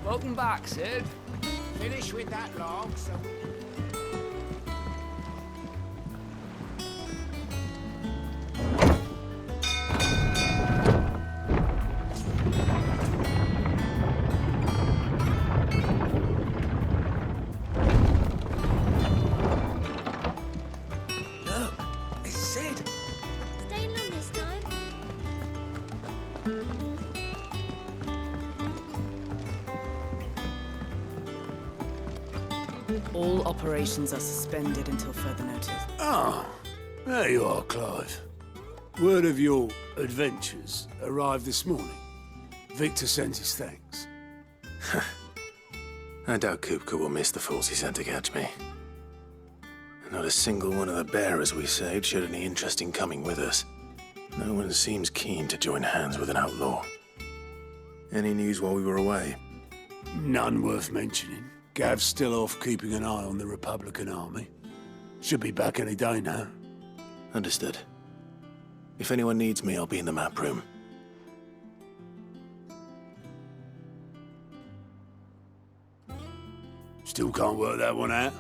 Welcome back, Sid. Finish with that log, so... Look, it's Sid. Staying long this time? All operations are suspended until further notice. Ah, there you are, Clive. Word of your adventures arrived this morning. Victor sent his thanks. I doubt Kupka will miss the fools he sent to catch me. Not a single one of the bearers we saved showed any interest in coming with us. No one seems keen to join hands with an outlaw. Any news while we were away? None worth mentioning. Gav's still off keeping an eye on the Republican army. Should be back any day now. Understood. If anyone needs me, I'll be in the map room. Still can't work that one out.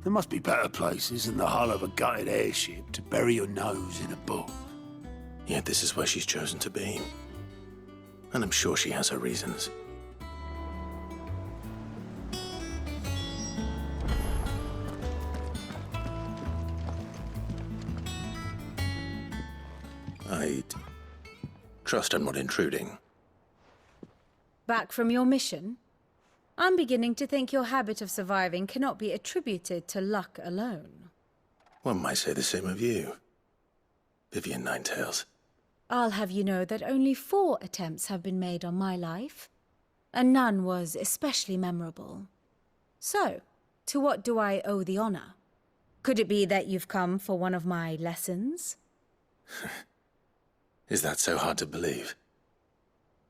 There must be better places than the hull of a gutted airship to bury your nose in a book. Yet this is where she's chosen to be. And I'm sure she has her reasons. I'd trust I'm not intruding. Back from your mission? I'm beginning to think your habit of surviving cannot be attributed to luck alone. One might say the same of you, Vivian Ninetails. I'll have you know that only 4 attempts have been made on my life, and none was especially memorable. So, to what do I owe the honor? Could it be that you've come for one of my lessons? Is that so hard to believe?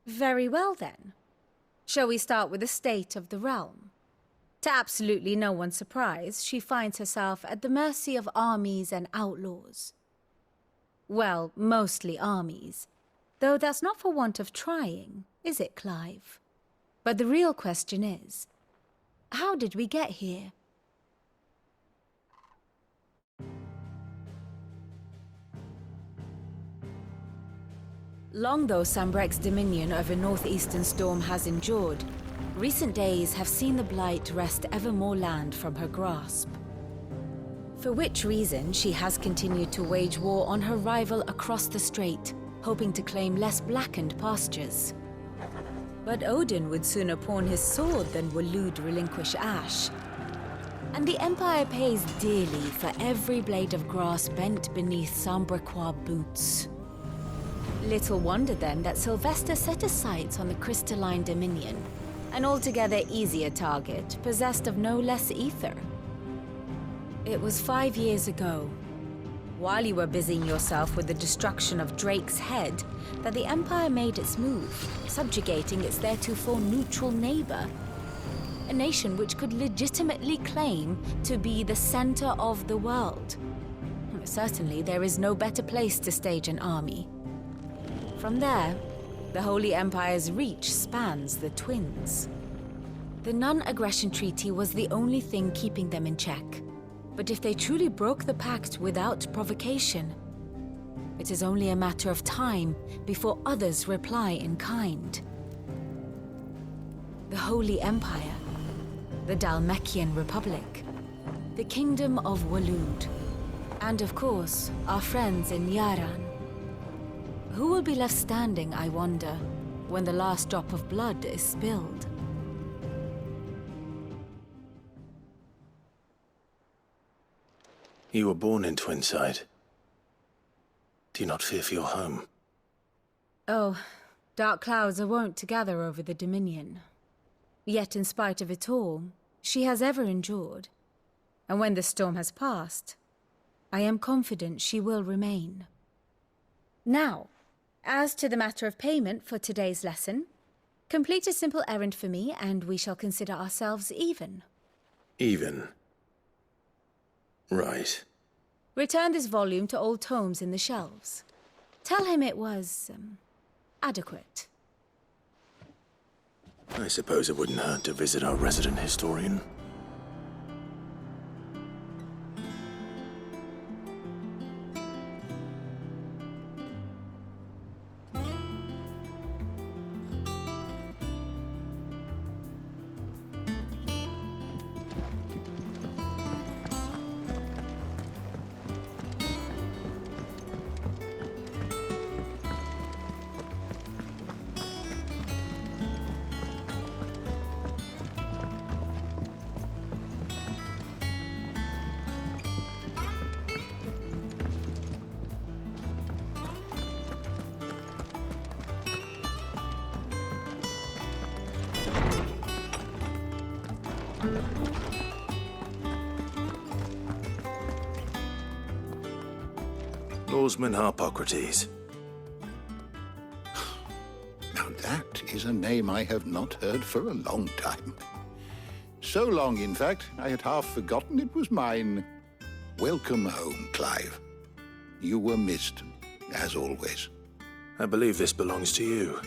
Very well, then. Shall we start with the state of the realm? To absolutely no one's surprise, she finds herself at the mercy of armies and outlaws. Well, mostly armies. Though that's not for want of trying, is it, Clive? But the real question is, how did we get here? Long though Sambrek's dominion over northeastern Storm has endured, recent days have seen the Blight wrest ever more land from her grasp. For which reason she has continued to wage war on her rival across the strait, hoping to claim less blackened pastures. But Odin would sooner pawn his sword than Waloed relinquish Ash. And the Empire pays dearly for every blade of grass bent beneath Sambrequois boots. Little wonder then that Sylvester set his sights on the Crystalline Dominion, an altogether easier target, possessed of no less ether. It was 5 years ago, while you were busying yourself with the destruction of Drake's head, that the Empire made its move, subjugating its theretofore neutral neighbor. A nation which could legitimately claim to be the center of the world. Certainly, there is no better place to stage an army. From there, the Holy Empire's reach spans the Twins. The non-aggression treaty was the only thing keeping them in check. But if they truly broke the pact without provocation, it is only a matter of time before others reply in kind. The Holy Empire, the Dhalmekian Republic, the Kingdom of Waloed, and of course, our friends in Yaran. Who will be left standing, I wonder, when the last drop of blood is spilled? You were born in Twinside. Do you not fear for your home? Oh, dark clouds are wont to gather over the Dominion. Yet in spite of it all, she has ever endured. And when the storm has passed, I am confident she will remain. Now, as to the matter of payment for today's lesson, complete a simple errand for me and we shall consider ourselves even. Even? Right. Return this volume to old tomes in the shelves. Tell him it was, adequate. I suppose it wouldn't hurt to visit our resident historian. Lawsman Harpocrates. Now that is a name I have not heard for a long time. So long, in fact, I had half forgotten it was mine. Welcome home, Clive. You were missed, as always. I believe this belongs to you.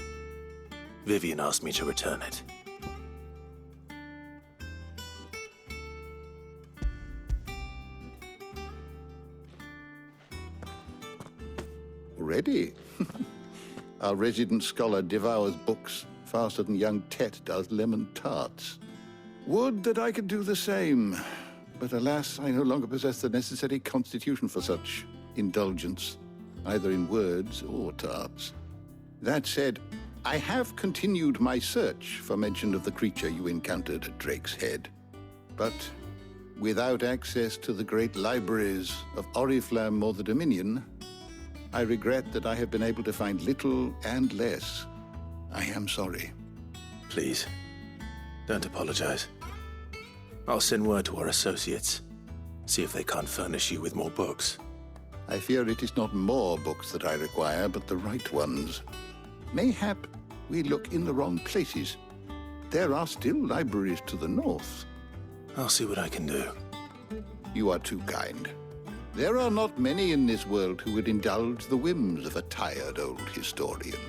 Vivian asked me to return it. Ready? Our resident scholar devours books faster than young Tet does lemon tarts. Would that I could do the same, but alas, I no longer possess the necessary constitution for such indulgence, either in words or tarts. That said, I have continued my search for mention of the creature you encountered at Drake's Head, but without access to the great libraries of Oriflamme or the Dominion, I regret that I have been able to find little and less. I am sorry. Please, don't apologize. I'll send word to our associates. See if they can't furnish you with more books. I fear it is not more books that I require, but the right ones. Mayhap we look in the wrong places. There are still libraries to the north. I'll see what I can do. You are too kind. There are not many in this world who would indulge the whims of a tired old historian.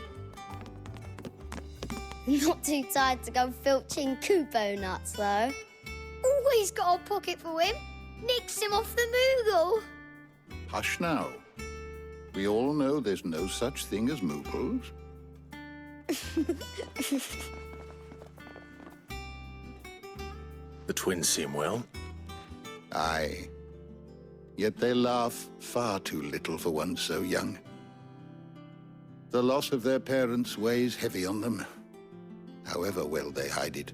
Not too tired to go filching Kupo nuts, though. Always got a pocket for him. Nicks him off the Moogle. Hush now. We all know there's no such thing as Moogles. The twins seem well. Aye. Yet they laugh far too little for one so young. The loss of their parents weighs heavy on them, however well they hide it.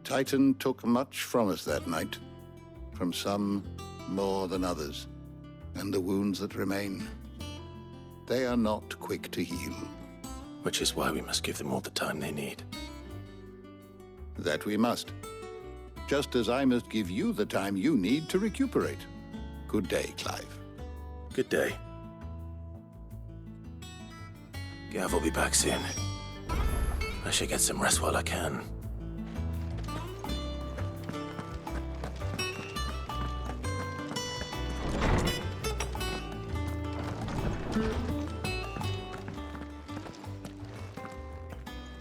Titan took much from us that night, from some more than others, and the wounds that remain, they are not quick to heal. Which is why we must give them all the time they need. That we must. Just as I must give you the time you need to recuperate. Good day, Clive. Good day. Gav will be back soon. I should get some rest while I can.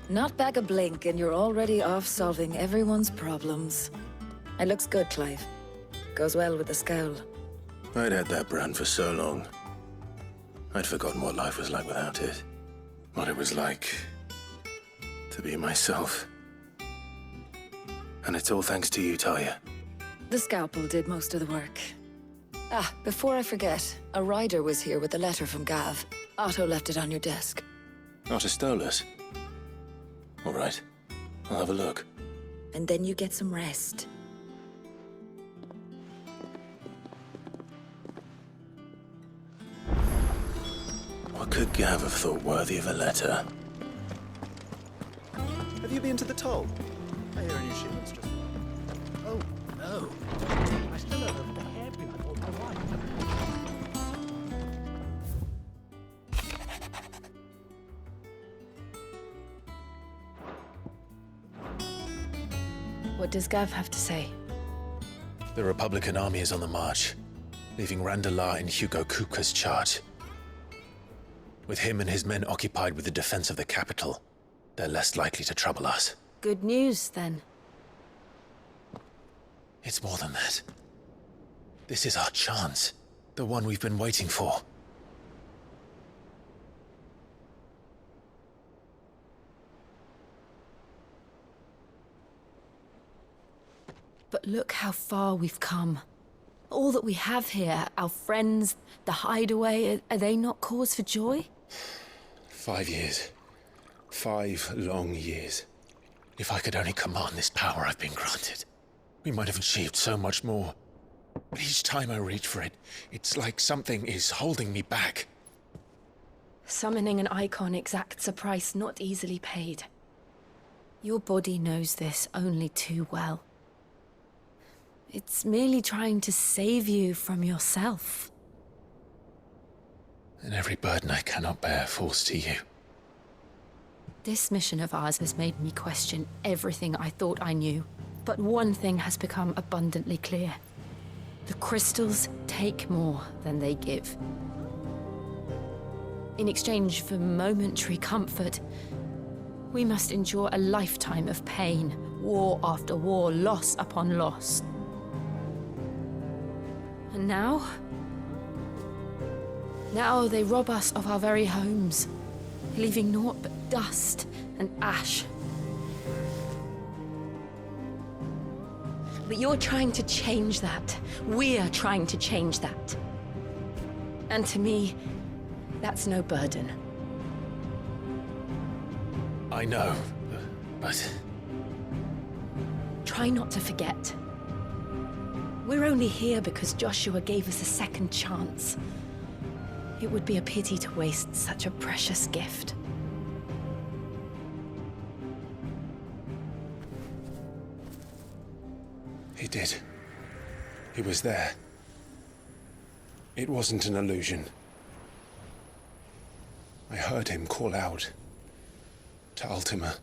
Not back a blink and you're already off solving everyone's problems. It looks good, Clive. Goes well with the scowl. I'd had that brand for so long. I'd forgotten what life was like without it. What it was like to be myself. And it's all thanks to you, Talia. The scalpel did most of the work. Ah, before I forget, a rider was here with a letter from Gav. Otto left it on your desk. Otto stole us. All right, I'll have a look. And then you get some rest. What could Gav have thought worthy of a letter? Have you been to the toll? I hear a new shipment's just... Oh, no. I still don't know the hairpin I bought my wife. What does Gav have to say? The Republican army is on the march, leaving Randalar in Hugo Kupka's charge. With him and his men occupied with the defense of the capital, they're less likely to trouble us. good news, then. It's more than that. This is our chance. The one we've been waiting for. But look how far we've come. All that we have here, our friends, the hideaway, are they not cause for joy? 5 years. 5 long years. If I could only command this power I've been granted, we might have achieved so much more. But each time I reach for it, it's like something is holding me back. Summoning an icon exacts a price not easily paid. Your body knows this only too well. It's merely trying to save you from yourself. And every burden I cannot bear falls to you. This mission of ours has made me question everything I thought I knew. But one thing has become abundantly clear. The crystals take more than they give. In exchange for momentary comfort, we must endure a lifetime of pain, war after war, loss upon loss. And now they rob us of our very homes, leaving naught but dust and ash. But you're trying to change that. We're trying to change that. And to me, that's no burden. I know, but... Try not to forget. We're only here because Joshua gave us a second chance. It would be a pity to waste such a precious gift. He did. He was there. It wasn't an illusion. I heard him call out to Ultima.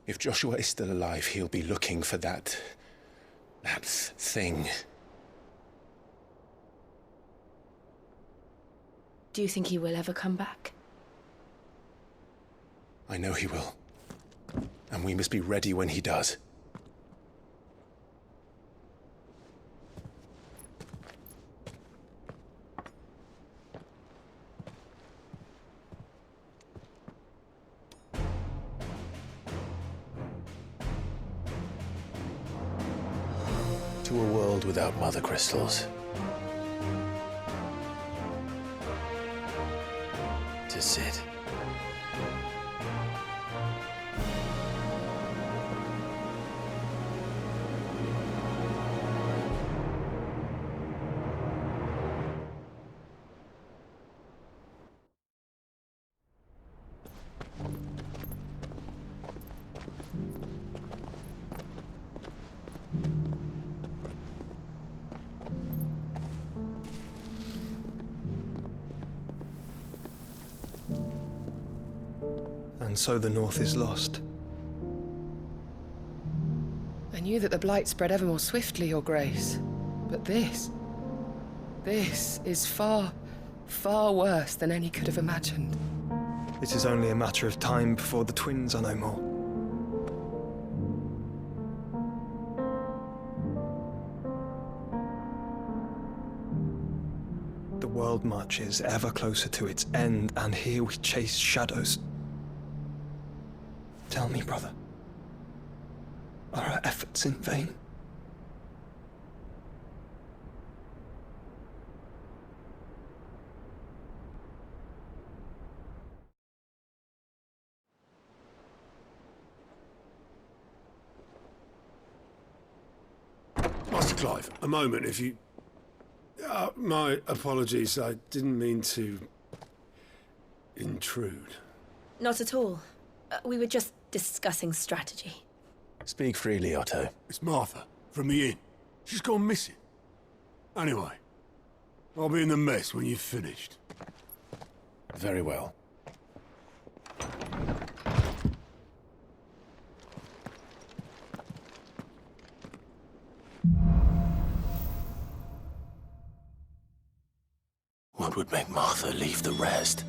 If Joshua is still alive, he'll be looking for that thing. Do you think he will ever come back? I know he will. And we must be ready when he does. To a world without mother crystals. To Sid. And so the North is lost. I knew that the blight spread ever more swiftly, Your Grace. But this is far, far worse than any could have imagined. It is only a matter of time before the twins are no more. The world marches ever closer to its end, and here we chase shadows. Tell me, brother, are our efforts in vain? Master Clive, a moment, if you... my apologies, I didn't mean to... intrude. Not at all. We were just discussing strategy. Speak freely, Otto. It's Martha, from the inn. She's gone missing. Anyway, I'll be in the mess when you've finished. Very well. would make Martha leave the rest.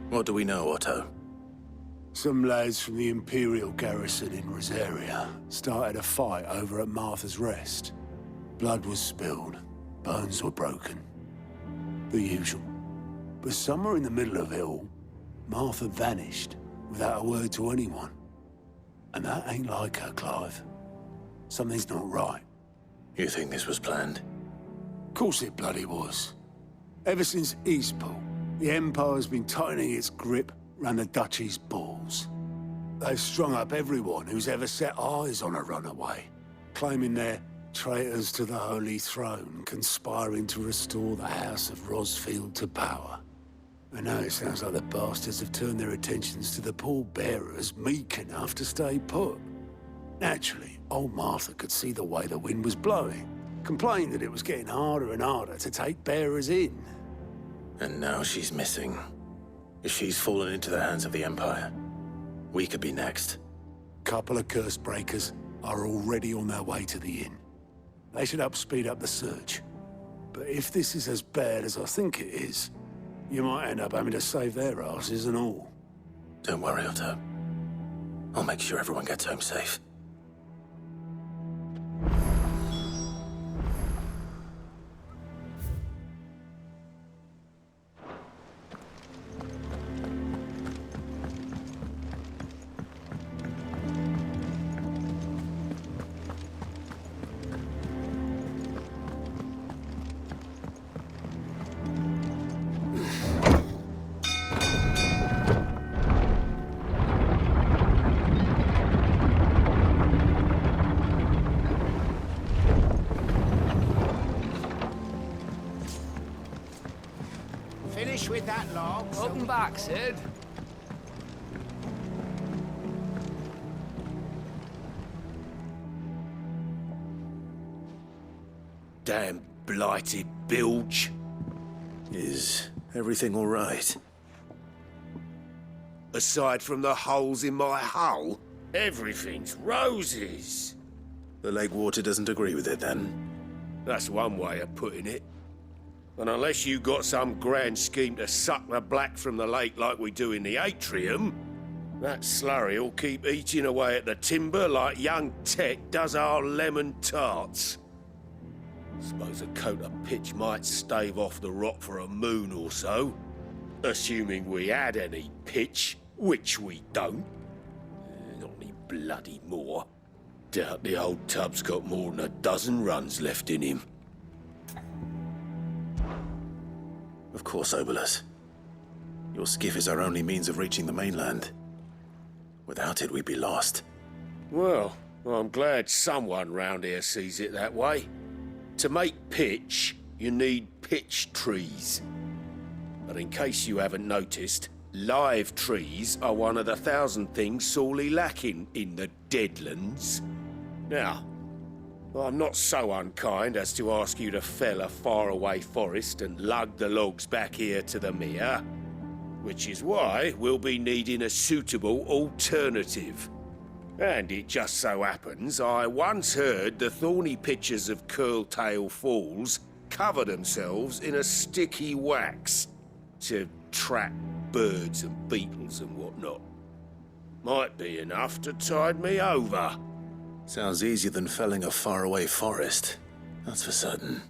What do we know, Otto? Some lads from the Imperial garrison in Rosaria started a fight over at Martha's Rest. Blood was spilled, bones were broken. The usual. But somewhere in the middle of it all, Martha vanished without a word to anyone. And that ain't like her, Clive. Something's not right. You think this was planned? Of course it bloody was. Ever since Eastpool, the Empire's been tightening its grip round the Duchy's balls. They've strung up everyone who's ever set eyes on a runaway, claiming they're traitors to the Holy Throne, conspiring to restore the House of Rosfield to power. And now it sounds like the bastards have turned their attentions to the pallbearers meek enough to stay put. Naturally, old Martha could see the way the wind was blowing, complained that it was getting harder and harder to take bearers in. And now she's missing. If she's fallen into the hands of the Empire, we could be next. Couple of curse breakers are already on their way to the inn. They should help speed up the search. But if this is as bad as I think it is, you might end up having to save their asses and all. Don't worry, Otto. I'll make sure everyone gets home safe. Finish with that log. Welcome back, Sid. Damn blighted bilge. Is everything all right? Aside from the holes in my hull, everything's roses. The lake water doesn't agree with it, then? That's one way of putting it. And unless you got some grand scheme to suck the black from the lake like we do in the atrium, that slurry'll keep eating away at the timber like young Tech does our lemon tarts. Suppose a coat of pitch might stave off the rock for a moon or so, assuming we had any pitch, which we don't. Not any bloody more. Doubt the old tub's got more than a dozen runs left in him. Of course, Obolus. Your skiff is our only means of reaching the mainland. Without it, we'd be lost. Well, I'm glad someone round here sees it that way. To make pitch, you need pitch trees. But in case you haven't noticed, live trees are one of the 1,000 things sorely lacking in the Deadlands. Now, I'm not so unkind as to ask you to fell a faraway forest and lug the logs back here to the mere, which is why we'll be needing a suitable alternative. And it just so happens I once heard the thorny pitchers of Curltail Falls cover themselves in a sticky wax to trap birds and beetles and whatnot. Might be enough to tide me over. Sounds easier than felling a faraway forest. That's for certain.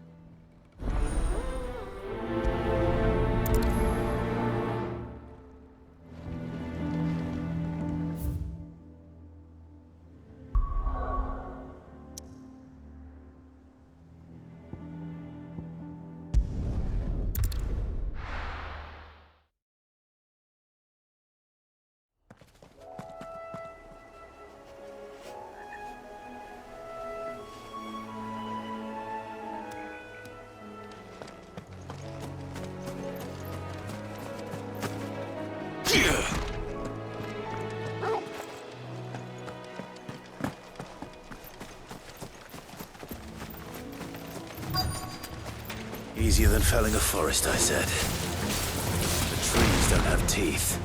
Easier than felling a forest, I said. The trees don't have teeth.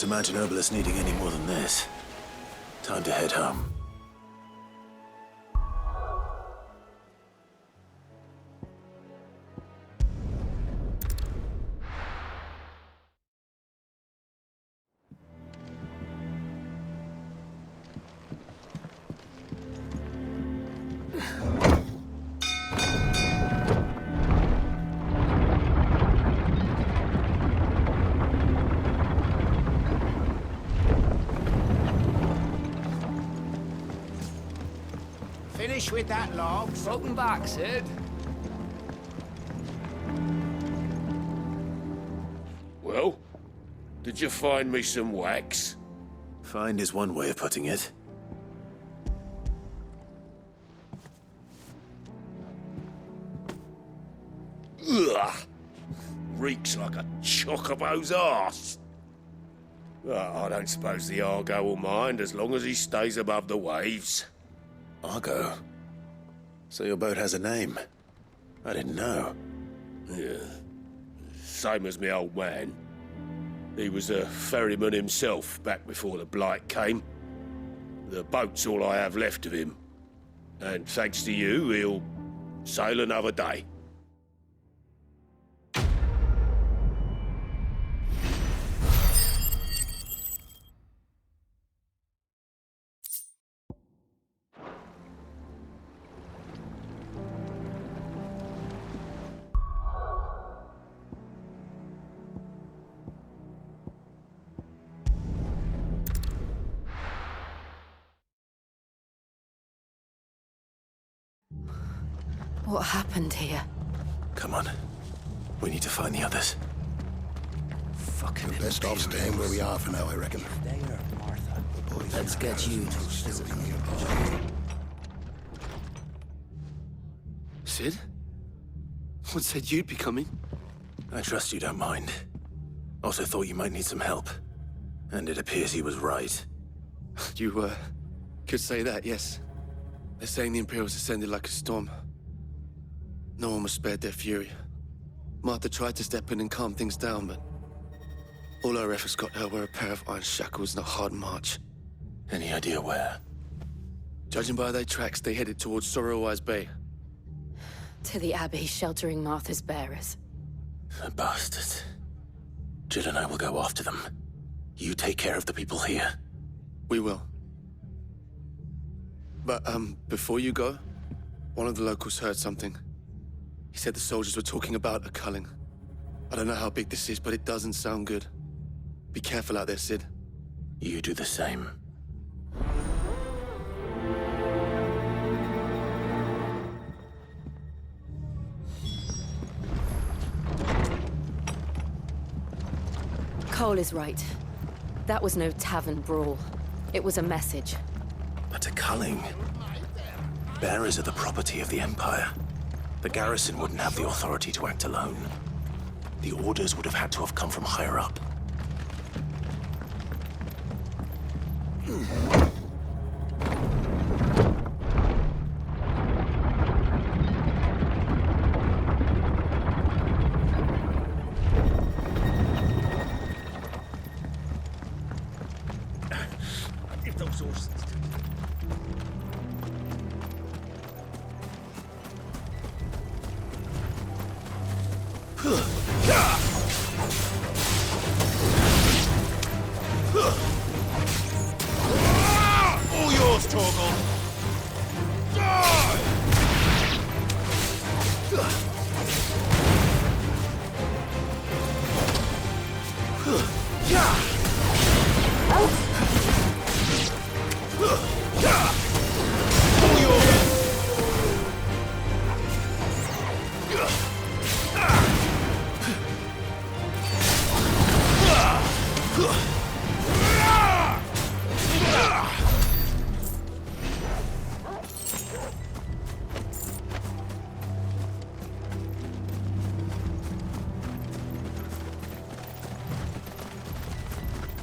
Can't imagine Obelisk needing any more than this. Time to head home. Finish with that log. Welcome back, Sid. Well, did you find me some wax? Find is one way of putting it. Ugh! Reeks like a chocobo's arse. I don't suppose the Argo will mind as long as he stays above the waves. Argo? So your boat has a name? I didn't know. Yeah. Same as me old man. He was a ferryman himself back before the Blight came. The boat's all I have left of him. And thanks to you, he'll sail another day. What happened here? Come on. We need to find the others. Fucking Best off staying where we are for now, I reckon. there, Martha. Let's get you Sid? What said you'd be coming? I trust you don't mind. Also thought you might need some help. And it appears he was right. You, could say that, yes. They're saying the Imperials ascended like a storm. No one was spared their fury. Martha tried to step in and calm things down, but all her efforts got her were a pair of iron shackles and a hard march. Any idea where? Judging by their tracks, they headed towards Sorrowwise Bay. To the Abbey sheltering Martha's bearers. The bastards. Jill and I will go after them. You take care of the people here. We will. But, before you go, one of the locals heard something. He said the soldiers were talking about a culling. I don't know how big this is, but it doesn't sound good. Be careful out there, Sid. You do the same. Cole is right. That was no tavern brawl. It was a message. But a culling? Bearers are the property of the Empire. The garrison wouldn't have the authority to act alone. The orders would have had to have come from higher up. If those horses...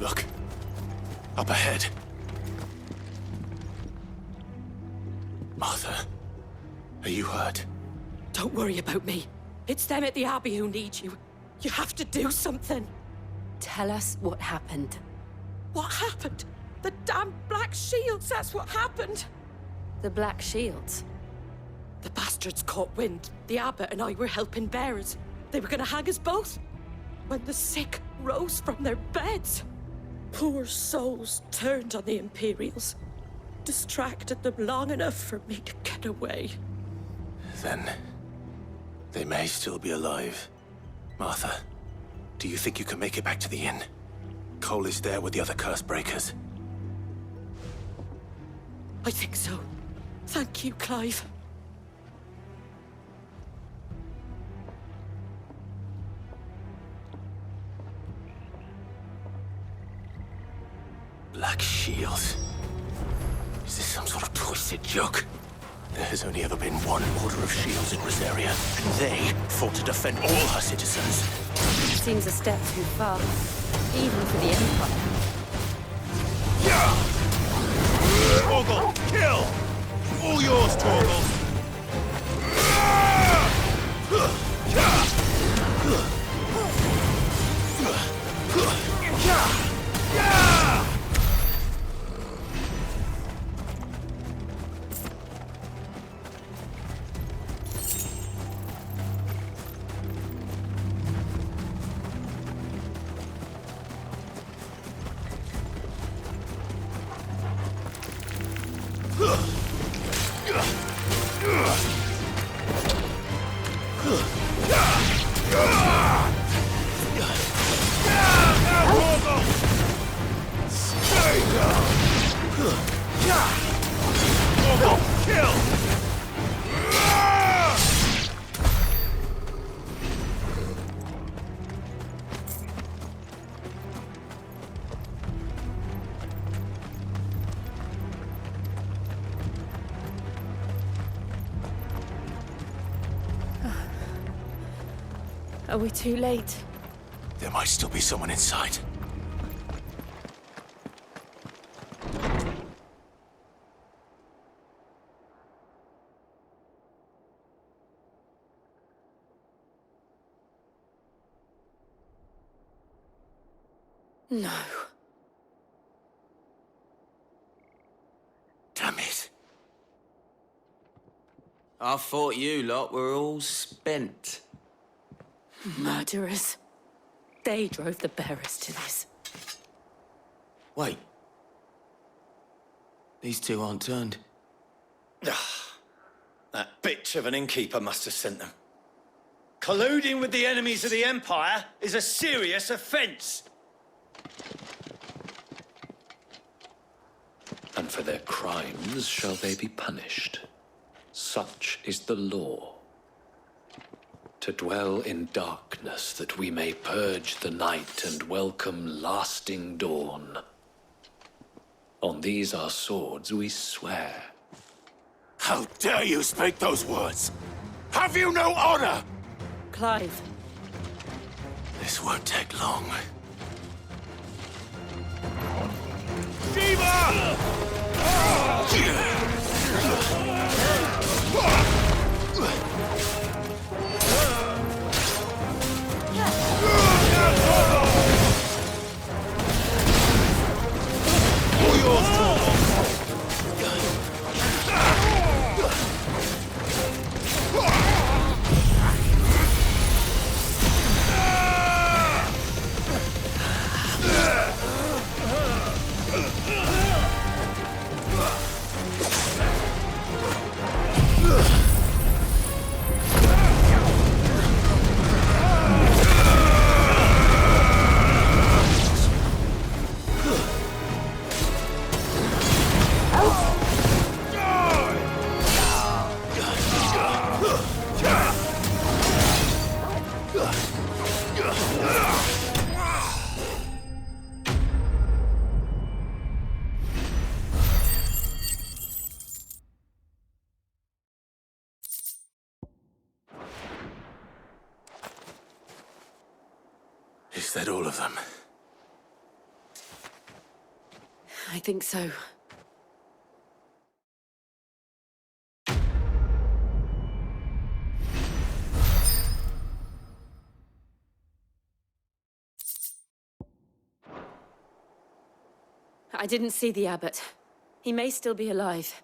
Look. Up ahead. Martha, are you hurt? Don't worry about me. It's them at the Abbey who need you. You have to do something. Tell us what happened. What happened? The damn Black Shields, that's what happened. The Black Shields? The bastards caught wind. The Abbot and I were helping bearers. They were gonna hang us both. When the sick rose from their beds, poor souls turned on the Imperials. Distracted them long enough for me to get away. Then, they may still be alive. Martha, do you think you can make it back to the inn? Cole is there with the other curse breakers. I think so. Thank you, Clive. Black Shields? Is this some sort of twisted joke? There has only ever been one Order of Shields in Rosaria, and they fought to defend all her citizens. Seems a step too far, even for the Empire. Torgal, kill! All yours, Torgal! Are we too late? There might still be someone inside. No. Damn it. I thought you lot were all spent. Murderers. They drove the bearers to this. Wait. These two aren't turned. That bitch of an innkeeper must have sent them. Colluding with the enemies of the Empire is a serious offence. And for their crimes shall they be punished. Such is the law. To dwell in darkness that we may purge the night and welcome lasting dawn. On these our swords we swear. How dare you speak those words? Have you no honor? Clive. This won't take long. Is that all of them? I think so. I didn't see the abbot. He may still be alive.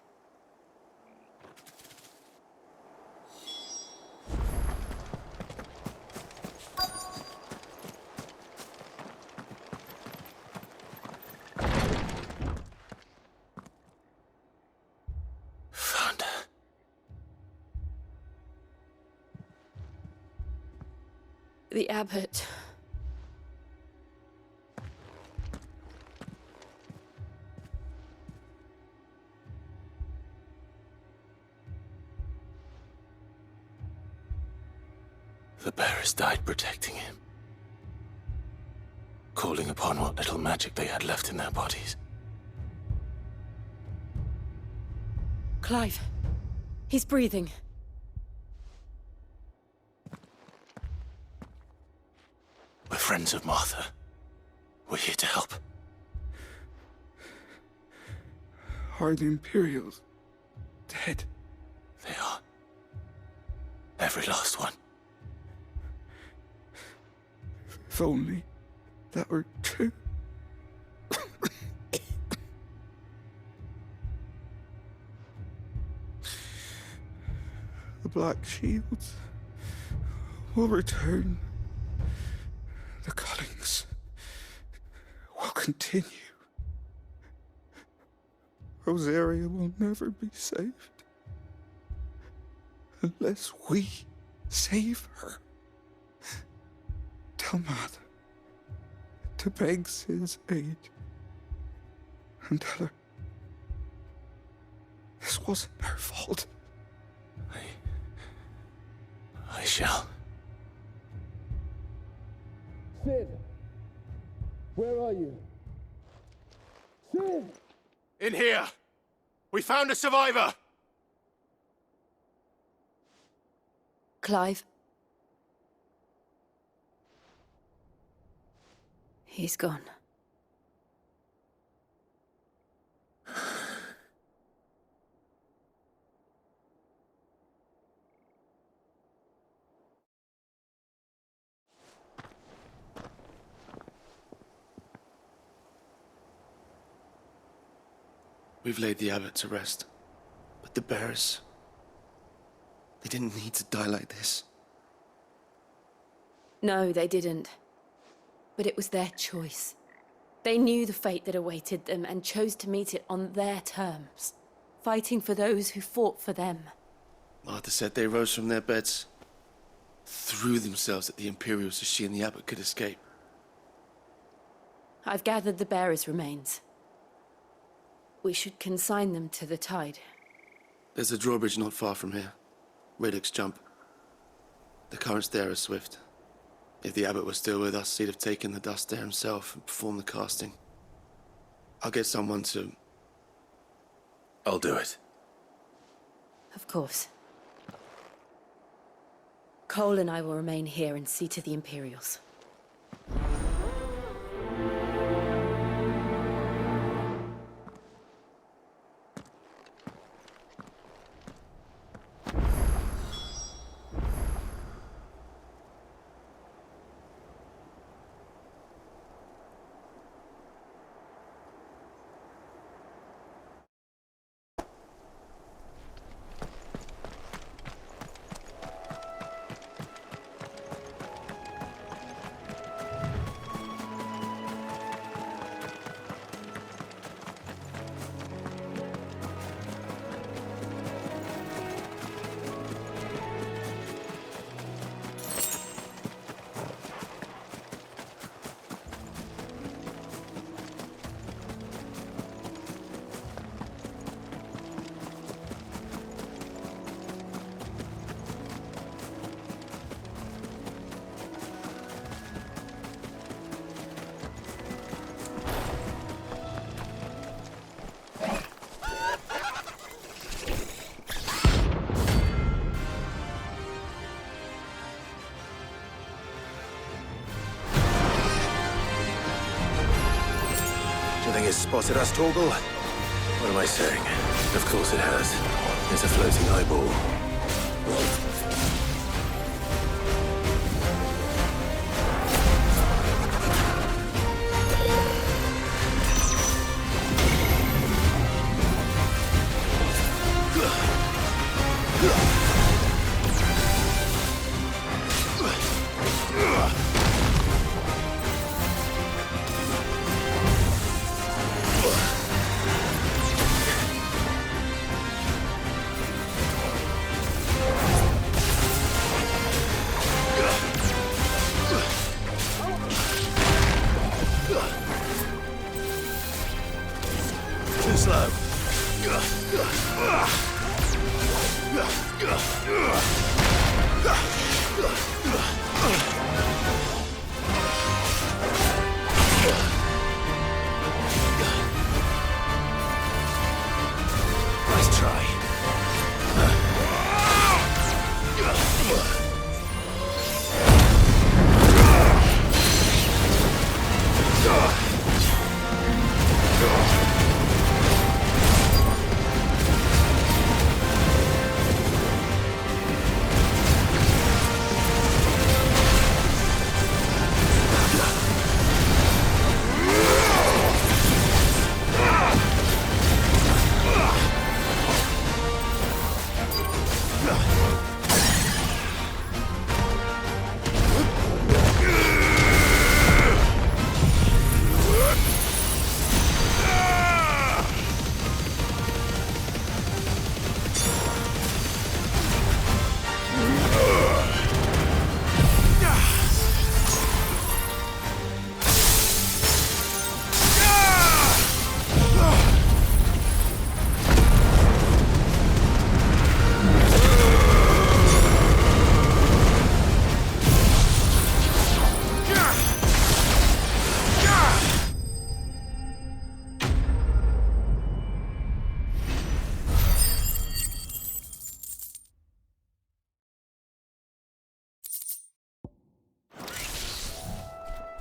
Found her. The abbot. The bearers died protecting him, calling upon what little magic they had left in their bodies. Clive. He's breathing. We're friends of Martha. We're here to help. Are the Imperials dead? They are. Every last one. If only that were true. The Black Shields will return. The cuttings will continue. Rosaria will never be saved unless we save her. Tell Matt to beg Sid's aid and tell her this wasn't her fault. I shall. Sid! Where are you? Sid! In here! We found a survivor! Clive. He's gone. We've laid the abbot to rest. But the bearers... they didn't need to die like this. No, they didn't. But it was their choice. They knew the fate that awaited them and chose to meet it on their terms, fighting for those who fought for them. Martha said they rose from their beds, threw themselves at the Imperials so she and the abbot could escape. I've gathered the bearers' remains. We should consign them to the tide. There's a drawbridge not far from here. Radix Jump. The currents there are swift. If the abbot was still with us, he'd have taken the dust there himself and performed the casting. I'll get someone to... I'll do it. Of course. Cole and I will remain here and see to the Imperials. has spotted us, Torgal? What am I saying? Of course it has. It's a floating eyeball. Too slow. Nice try.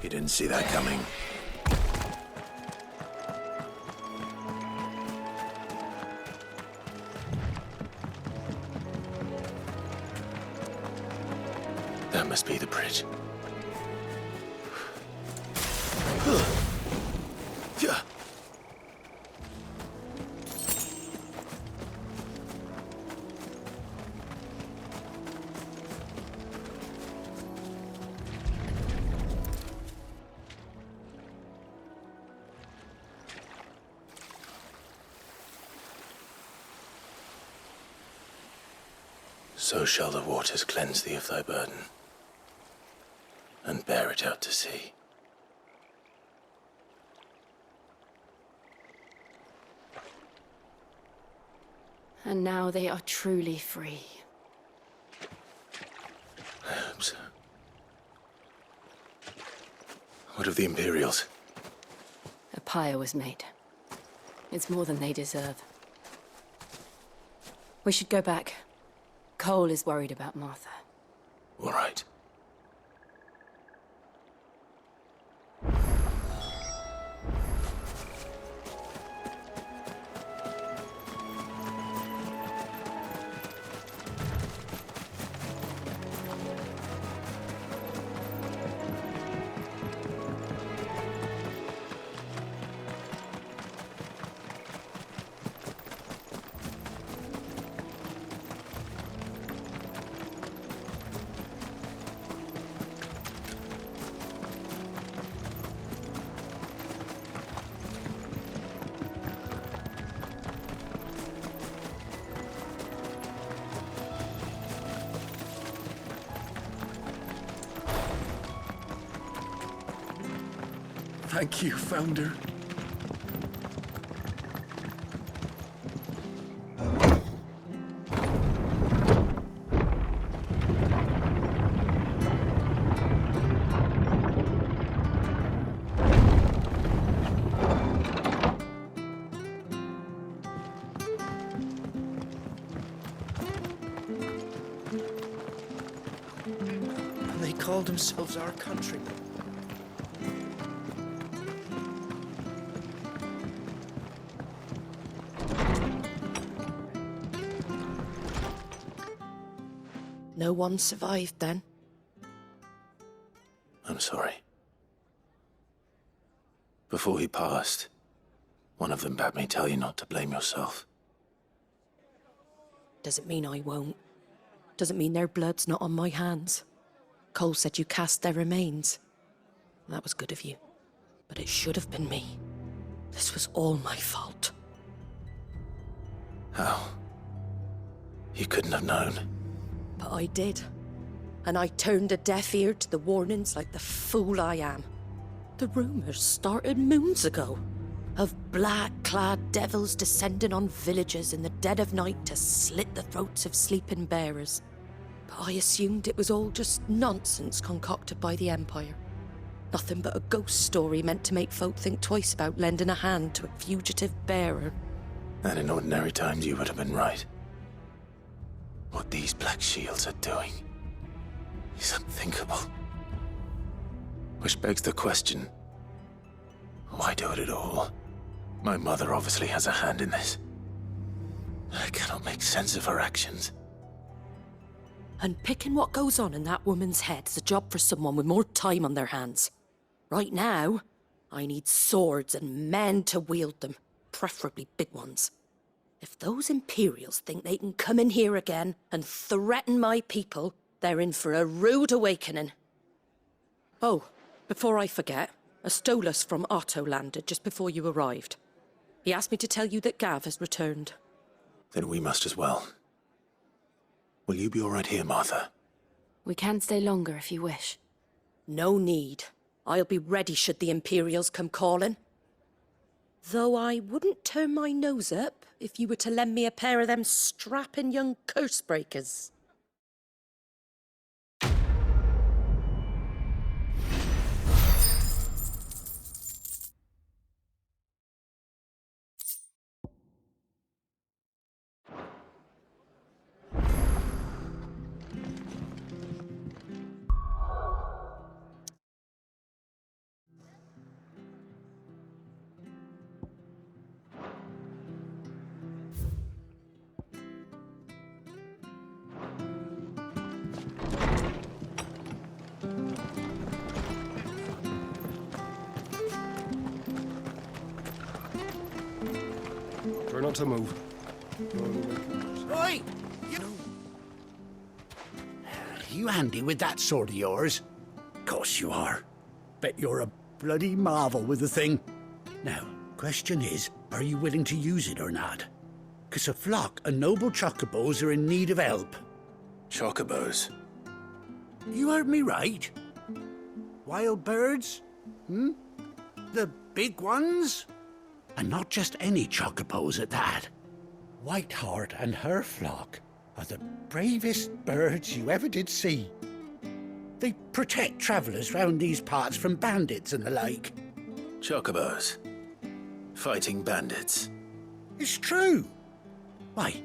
You didn't see that coming. That must be the bridge. So shall the waters cleanse thee of thy burden, and bear it out to sea. And now they are truly free. I hope so. What of the Imperials? A pyre was made. It's more than they deserve. We should go back. Cole is worried about Martha. All right. Thank you, Founder. And they call themselves our countrymen. No one survived then. I'm sorry. Before he passed, one of them bade me tell you not to blame yourself. Doesn't mean I won't. Doesn't mean their blood's not on my hands. Cole said you cast their remains. That was good of you. But it should have been me. This was all my fault. How? You couldn't have known. But I did. And I turned a deaf ear to the warnings like the fool I am. The rumours started moons ago. Of black-clad devils descending on villages in the dead of night to slit the throats of sleeping bearers. But I assumed it was all just nonsense concocted by the Empire. Nothing but a ghost story meant to make folk think twice about lending a hand to a fugitive bearer. And in ordinary times you would have been right. What these Black Shields are doing is unthinkable. Which begs the question, why do it at all? My mother obviously has a hand in this. I cannot make sense of her actions. Unpicking what goes on in that woman's head is a job for someone with more time on their hands. Right now, I need swords and men to wield them, preferably big ones. If those Imperials think they can come in here again and threaten my people, they're in for a rude awakening. Oh, before I forget, a Stolas from Otto landed just before you arrived. He asked me to tell you that Gav has returned. Then we must as well. Will you be all right here, Martha? We can stay longer if you wish. No need. I'll be ready should the Imperials come calling. Though I wouldn't turn my nose up if you were to lend me a pair of them strapping young curse breakers. Try not to move. Oi! You handy with that sword of yours? Course you are. Bet you're a bloody marvel with the thing. Now, question is, are you willing to use it or not? 'Cause a flock of noble chocobos are in need of help. Chocobos? You heard me right. Wild birds? The big ones? And not just any chocobos at that. Whiteheart and her flock are the bravest birds you ever did see. They protect travellers round these parts from bandits and the like. Chocobos? Fighting bandits? It's true. Why,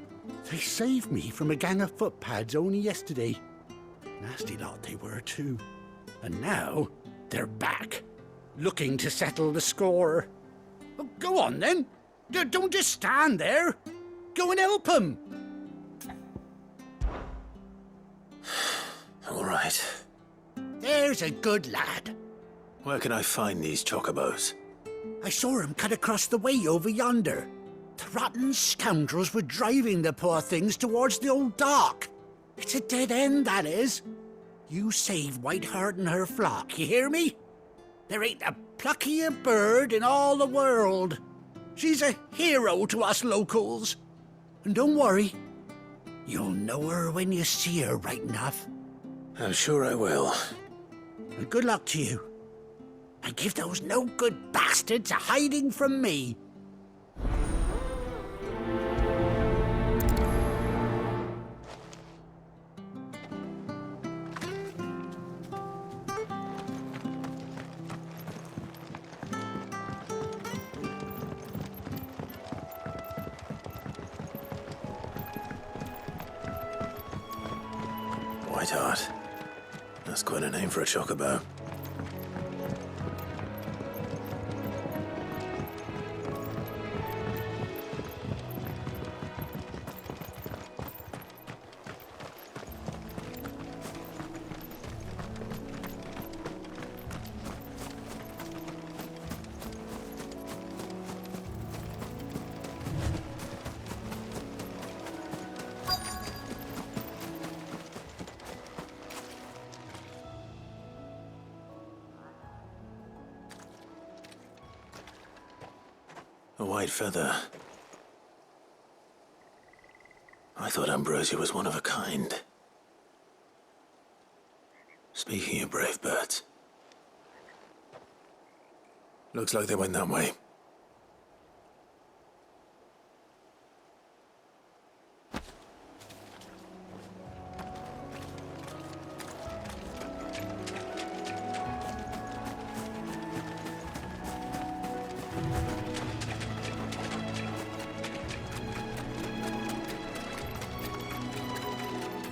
they saved me from a gang of footpads only yesterday. Nasty lot they were too. And now they're back, looking to settle the score. Well, go on then. Don't just stand there. Go and help them. All right. There's a good lad. Where can I find these chocobos? I saw him cut across the way over yonder. The rotten scoundrels were driving the poor things towards the old dock. It's a dead end, that is. You save Whiteheart and her flock, you hear me? There ain't a pluckier bird in all the world. She's a hero to us locals. And don't worry, you'll know her when you see her right enough. I'm sure I will. And good luck to you. And give those no-good bastards a hiding from me. Whiteheart. That's quite a name for a chocobo. A white feather. I thought Ambrosia was one of a kind. Speaking of brave birds. Looks like they went that way.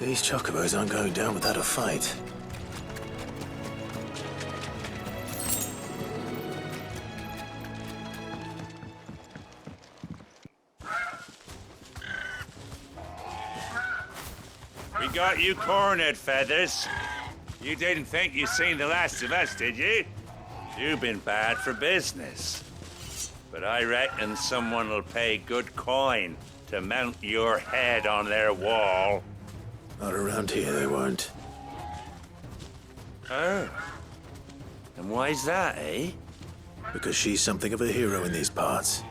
These chocobos aren't going down without a fight. We got you cornered, Feathers. You didn't think you'd seen the last of us, did you? You've been bad for business. But I reckon someone will pay good coin to mount your head on their wall. Not around here, they won't. Oh. And why's that, eh? Because she's something of a hero in these parts.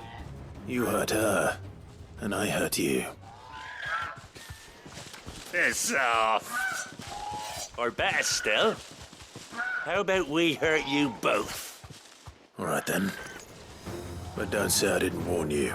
You hurt her, and I hurt you. Piss off. Or better still, how about we hurt you both? All right then. But don't say I didn't warn you.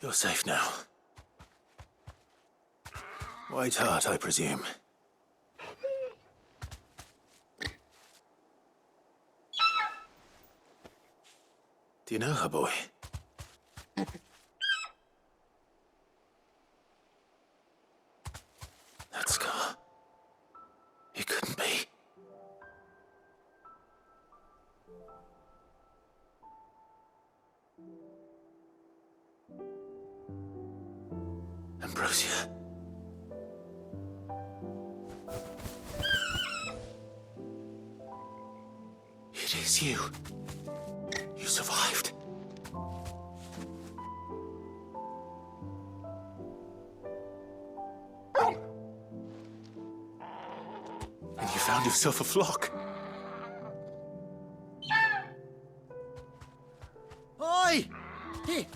You're safe now. White Heart, I presume. Do you know her, boy? That scar. It couldn't be. Ambrosia. It is you. You survived. And you found yourself a flock. Oi!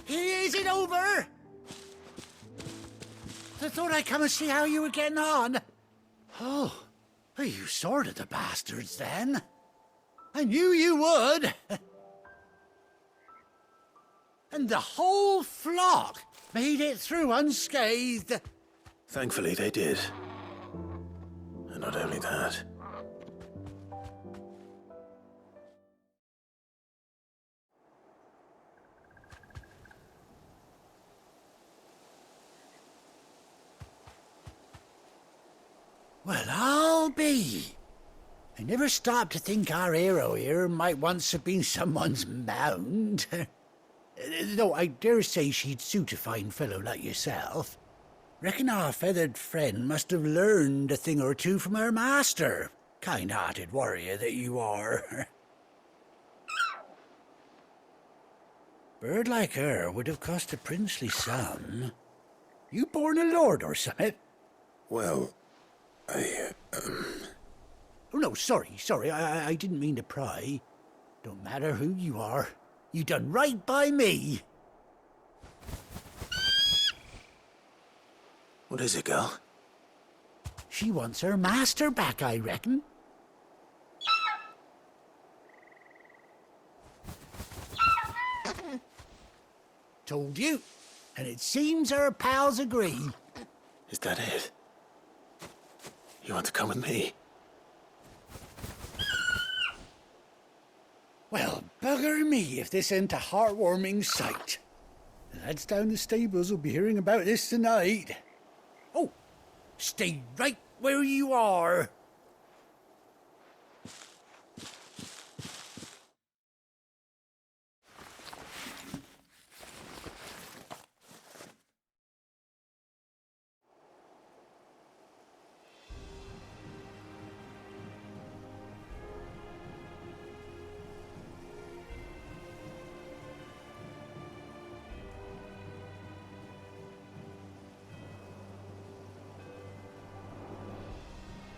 He isn't over! I thought I'd come and see how you were getting on. Oh, well, you sorted the bastards then. I knew you would. And the whole flock made it through unscathed. Thankfully, they did. And not only that. it be? I never stopped to think our hero here might once have been someone's mount. Though I dare say she'd suit a fine fellow like yourself. Reckon our feathered friend must have learned a thing or two from her master. Kind-hearted warrior that you are. Bird like her would have cost a princely sum. You born a lord or something? Well, Oh, no, sorry. I didn't mean to pry. Don't matter who you are. You done right by me. What is it, girl? She wants her master back, I reckon. Told you. And it seems her pals agree. Is that it? You want to come with me? Well, bugger me if this ain't a heartwarming sight. The lads down the stables will be hearing about this tonight. Oh, stay right where you are.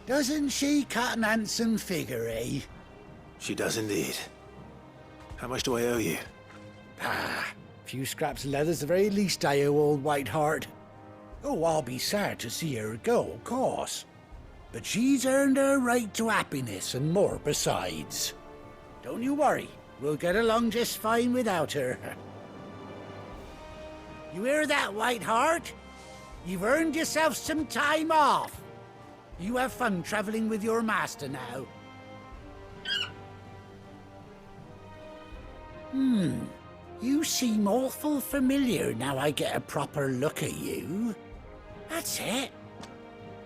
Doesn't she cut an handsome figure, eh? She does indeed. How much do I owe you? A few scraps of leather's the very least I owe old Whiteheart. Oh, I'll be sad to see her go, of course. But she's earned her right to happiness and more besides. Don't you worry, we'll get along just fine without her. You hear that, Whiteheart? You've earned yourself some time off. You have fun traveling with your master now. You seem awful familiar now I get a proper look at you. That's it.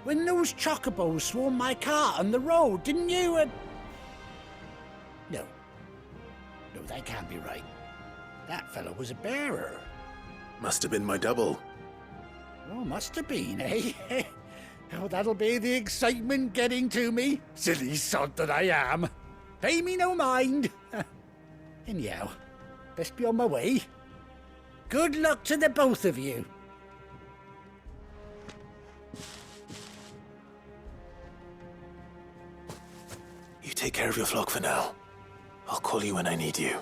When those chocobos swarmed my cart on the road, didn't you? No, that can't be right. That fellow was a bearer. Must have been my double. Oh, must have been, eh? Oh, that'll be the excitement getting to me. Silly sod that I am. Pay me no mind. Anyhow, best be on my way. Good luck to the both of you. You take care of your flock for now. I'll call you when I need you.